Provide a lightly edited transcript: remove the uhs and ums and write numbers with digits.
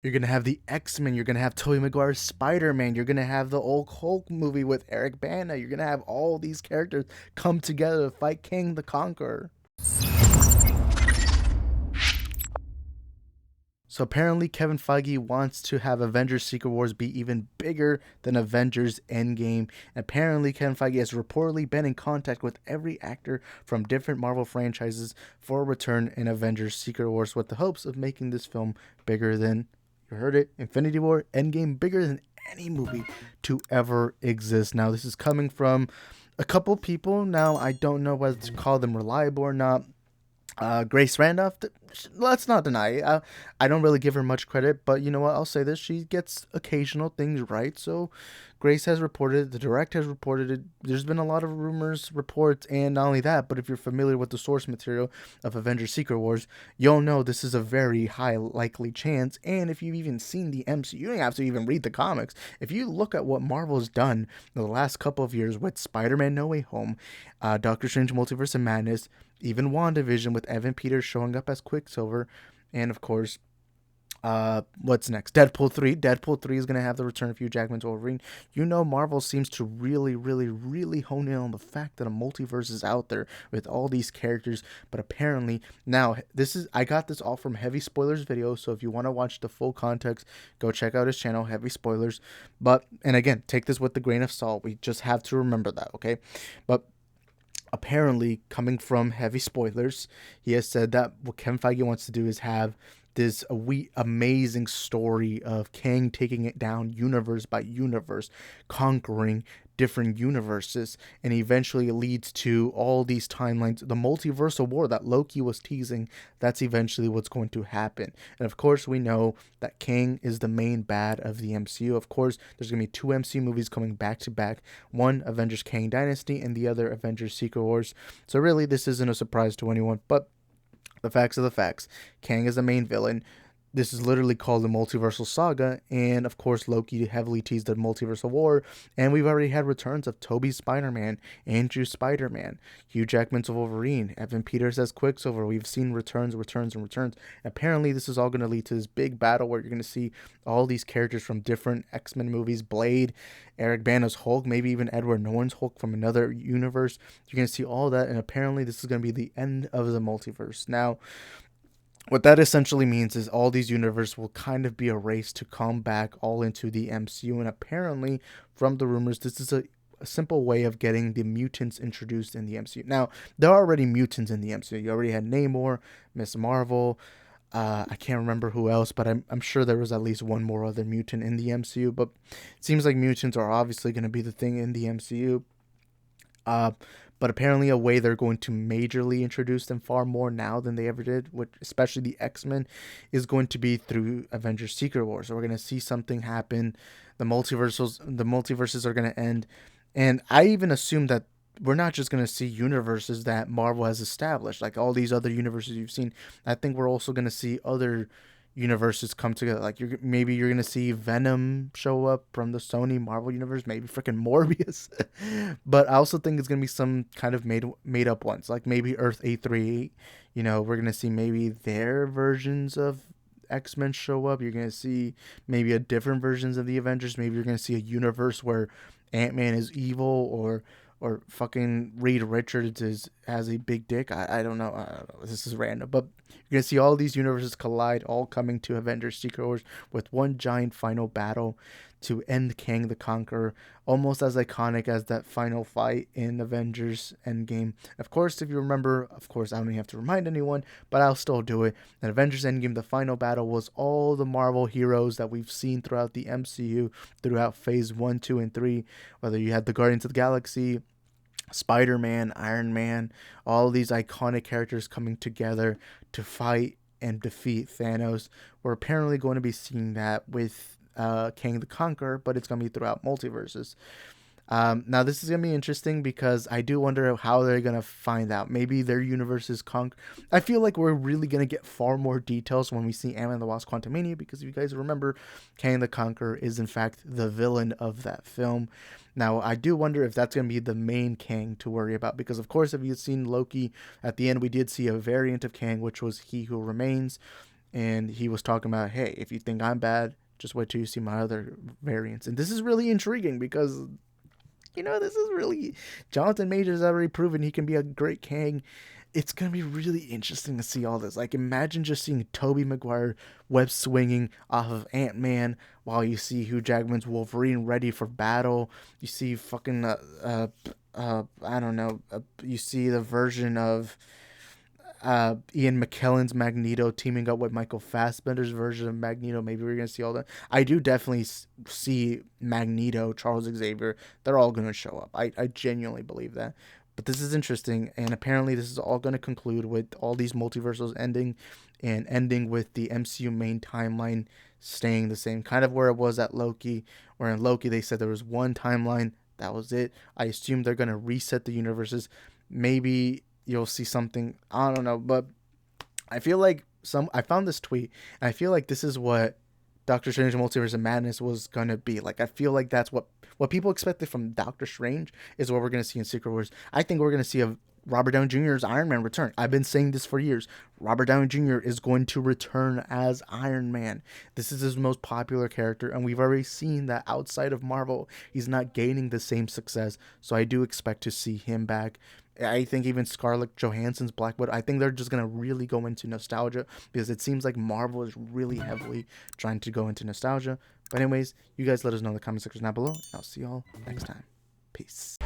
You're gonna have the X-Men. You're gonna have Tobey Maguire's Spider-Man. You're gonna have the old Hulk movie with Eric Bana. You're gonna have all these characters come together to fight King the Conqueror. So apparently Kevin Feige wants to have Avengers Secret Wars be even bigger than Avengers Endgame. Apparently Kevin Feige has reportedly been in contact with every actor from different Marvel franchises for a return in Avengers Secret Wars with the hopes of making this film bigger than, you heard it, Infinity War, Endgame, bigger than any movie to ever exist. Now this is coming from a couple people. Now I don't know whether to call them reliable or not. Grace Randolph, let's not deny it. I don't really give her much credit, but you know what? I'll say this. She gets occasional things right. So Grace has reported, the direct has reported it. There's been a lot of rumors, reports, and not only that, but if you're familiar with the source material of Avengers Secret Wars, you'll know this is a very high likely chance. And if you've even seen the MCU, you don't have to even read the comics. If you look at what Marvel's done in the last couple of years with Spider-Man No Way Home, Doctor Strange Multiverse of Madness, even WandaVision with Evan Peters showing up as Quicksilver, and of course, what's next? Deadpool 3. Deadpool 3 is going to have the return of Hugh Jackman's Wolverine. You know, Marvel seems to really, really, really hone in on the fact that a multiverse is out there with all these characters. But apparently, now, I got this all from Heavy Spoilers video. So if you want to watch the full context, go check out his channel, Heavy Spoilers. But, and again, take this with a grain of salt. We just have to remember that, okay? But apparently, coming from Heavy Spoilers, he has said that what Kevin Feige wants to do is have this amazing story of Kang taking it down universe by universe, conquering different universes, and eventually it leads to all these timelines. The multiversal war that Loki was teasing, that's eventually what's going to happen. And of course, we know that Kang is the main bad of the MCU. Of course, there's going to be two MCU movies coming back to back, one Avengers Kang Dynasty and the other Avengers Secret Wars. So really, this isn't a surprise to anyone, but the facts are the facts. Kang is the main villain. This is literally called the Multiversal Saga, and of course, Loki heavily teased the Multiversal War, and we've already had returns of Tobey's Spider-Man, Andrew Spider-Man, Hugh Jackman's Wolverine, Evan Peters as Quicksilver. We've seen returns, returns, and returns. Apparently, this is all going to lead to this big battle where you're going to see all these characters from different X-Men movies, Blade, Eric Bana's Hulk, maybe even Edward Norton's Hulk from another universe. You're going to see all that, and apparently, this is going to be the end of the multiverse. Now, what that essentially means is all these universes will kind of be a race to come back all into the MCU. And apparently, from the rumors, this is a simple way of getting the mutants introduced in the MCU. Now, there are already mutants in the MCU. You already had Namor, Miss Marvel. I can't remember who else, but I'm sure there was at least one more other mutant in the MCU. But it seems like mutants are obviously going to be the thing in the MCU. Uh, but apparently, a way they're going to majorly introduce them far more now than they ever did, which especially the X-Men, is going to be through Avengers Secret Wars. So we're going to see something happen. The multiverses are going to end, and I even assume that we're not just going to see universes that Marvel has established, like all these other universes you've seen. I think we're also going to see other universes come together. Like you're gonna see Venom show up from the Sony Marvel universe, maybe freaking Morbius. But I also think it's gonna be some kind of made up ones, like maybe Earth 838. You know, we're gonna see maybe their versions of X-Men show up. You're gonna see maybe a different versions of the Avengers. Maybe you're gonna see a universe where Ant-Man is evil, or fucking Reed Richards has a big dick. I don't know. This is random, but you're gonna see all these universes collide, all coming to Avengers Secret Wars with one giant final battle to end Kang the Conqueror, almost as iconic as that final fight in Avengers Endgame. Of course, if you remember, of course, I don't even have to remind anyone, but I'll still do it. In Avengers Endgame, the final battle was all the Marvel heroes that we've seen throughout the MCU, throughout Phase 1, 2, and 3, whether you had the Guardians of the Galaxy, Spider-Man, Iron Man, all these iconic characters coming together to fight and defeat Thanos. We're apparently going to be seeing that with Kang the Conqueror, but it's going to be throughout multiverses. Now, this is going to be interesting because I do wonder how they're going to find out. Maybe their universe is I feel like we're really going to get far more details when we see Ant-Man and the Wasp Quantumania, because if you guys remember, Kang the Conqueror is in fact the villain of that film. Now, I do wonder if that's going to be the main Kang to worry about, because of course, if you've seen Loki, at the end we did see a variant of Kang, which was He Who Remains. and he was talking about, hey, if you think I'm bad, just wait till you see my other variants. And this is really intriguing because, this is really, Jonathan Majors has already proven he can be a great Kang. It's gonna be really interesting to see all this. Like, imagine just seeing Tobey Maguire web swinging off of Ant-Man while you see Hugh Jackman's Wolverine ready for battle. You see fucking I don't know. You see the version of Ian McKellen's Magneto teaming up with Michael Fassbender's version of Magneto. Maybe we're gonna see all that. I do definitely see Magneto, Charles Xavier. They're all gonna show up. I genuinely believe that. But this is interesting, and apparently this is all going to conclude with all these multiversals ending, and ending with the MCU main timeline staying the same, kind of where it was at Loki. Where in Loki they said there was one timeline, that was it. I assume they're going to reset the universes. Maybe you'll see something, I don't know, but I feel like I found this tweet, and I feel like this is what Doctor Strange Multiverse of Madness was gonna be. Like, I feel like that's what people expected from Doctor Strange is what we're gonna see in Secret Wars. I think we're gonna see a Robert Downey Jr.'s Iron Man return. I've been saying this for years. Robert Downey Jr. is going to return as Iron Man. This is his most popular character, and we've already seen that outside of Marvel, he's not gaining the same success. So I do expect to see him back. I think even Scarlett Johansson's Black Widow, I think they're just going to really go into nostalgia, because it seems like Marvel is really heavily trying to go into nostalgia. But anyways, you guys let us know in the comment section down below. I'll see y'all next time. Peace.